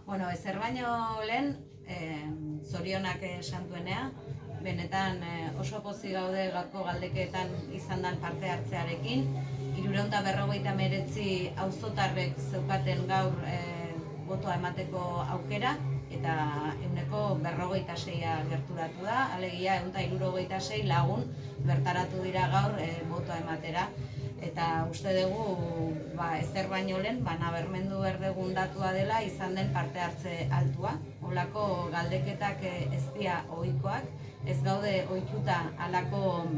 Bueno, ezer baino lehen, zorionak santuenea, benetan oso pozik gaude gaurko galdeketan izan den parte hartzearekin. 359 auzotarrek zeukaten gaur botoa emateko aukera, eta 156a gerturatu da, alegia 176 lagun bertaratu dira gaur botoa ematera. Eta uste dugu ezer baino lehen, nabarmendu behar dugun datua dela izan den parte hartze altua. Holako galdeketak ez dira ohikoak, ez gaude ohituta halako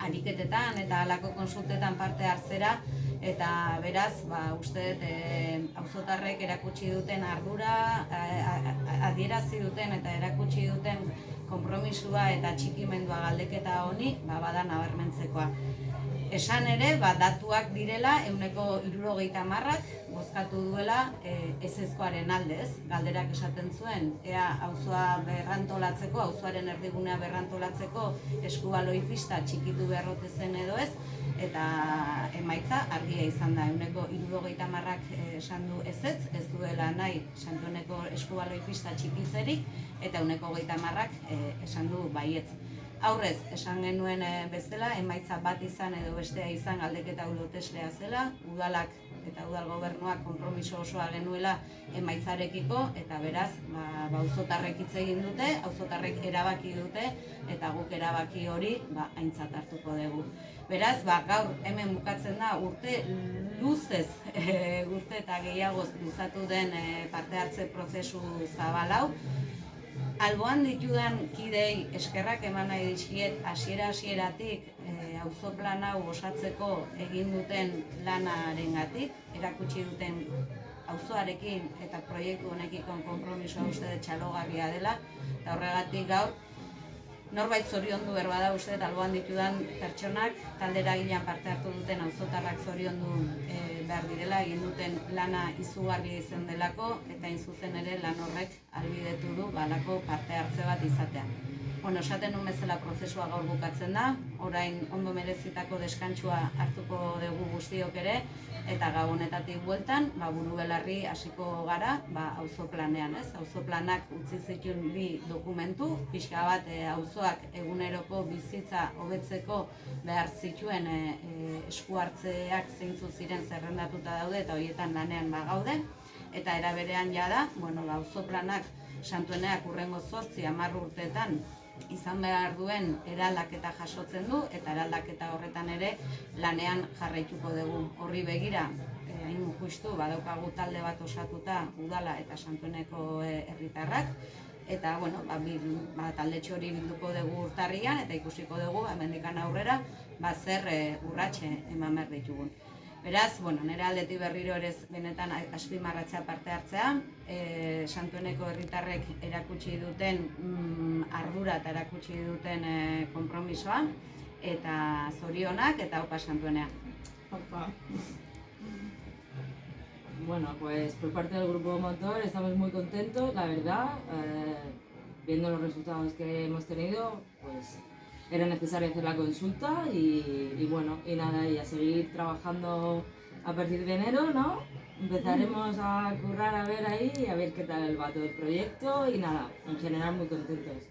ariketetan eta halako konsultetan parte hartzera, eta beraz, uste dut auzotarrek erakutsi duten ardura, adierazi duten eta erakutsi duten konpromisua eta txikimendua galdeketa honi bada nabarmentzekoa. Esan ere, datuak direla, 60%ak bozkatu duela ezezkoaren aldez. Galderak esaten zuen, ea auzoa berrantolatzeko, auzoaren erdigunea berrantolatzeko eskubaloi pista txikitu beharrote zen edo ez, eta emaitza argia izan da. 60%ak esan du ezetz, ez duela nahi Santueneko eskubaloi pista txikitzerik, eta 30%ak esan du baietz. Aurrez, esan genuen bezala, emaitza bat izan edo bestea izan galdeketa loteslea zela, udalak eta udal gobernuak konpromiso osoa genuela emaitzarekiko, eta beraz, auzotarrek hitz egin dute, auzotarrek erabaki dute, eta guk erabaki hori aintzat hartuko dugu. Beraz, gaur hemen bukatzen da urte luzez, urte eta gehiagoz luzatu den parte hartze prozesu zabal hau. Alboan ditudan kidei eskerrak eman nahi dizkiet hasieratik auzo plan hau osatzeko egin duten lanarengatik, erakutsi duten auzoarekin eta proiektu honekiko konpromisoa uste dut txalogarria dela, eta horregatik gaur norbait zoriondu behar bada uste dut alboan ditudan pertsonak, talde eragilean parte hartu duten auzotarrak zoriondu behar direla, egin duten lana izugarria izan delako, eta hain zuzen ere lan horrek ahalbidetu du halako parte hartze bat izatea. Esaten nuen bezala prozesua gaur bukatzen da, orain ondo merezitako deskantsua hartuko dugu guztiok ere, eta gabonetatik bueltan, buru belarri hasiko gara, auzo planean, ez? Auzo planak utzi zituen 2 dokumentu, pixka bat auzoak eguneroko bizitza hobetzeko behar zituen esku hartzeak zeintzu ziren zerrendatuta daude, eta horietan lanean gaude, eta era berean jada, auzo planak Santueneak hurrengo 8-10 urteetan izan behar duen eraldaketa jasotzen du, eta eraldaketa horretan ere lanean jarraituko dugu. Horri begira, hain justu, badaukagu talde bat osatuta udala eta Santueneko herritarrak, eta taldetxo hori bilduko dugu urtarrian, eta ikusiko dugu hemendikan aurrera zer urratxe eman behar ditugun. Beraz, nire aldetik berriro ere benetan azpimarratzea parte hartzea, Santueneko herritarrek erakutsi duten ardura eta erakutsi duten konpromisoa, eta zorionak eta opa Santuenea. Opa. Bueno, pues por parte del Grupo Motor estamos muy contentos, la verdad, viendo los resultados que hemos tenido, pues era necesario hacer la consulta y nada, y a seguir trabajando a partir de enero, ¿no? Empezaremos a currar a ver ahí, a ver qué tal va todo el proyecto y nada, en general muy contentos.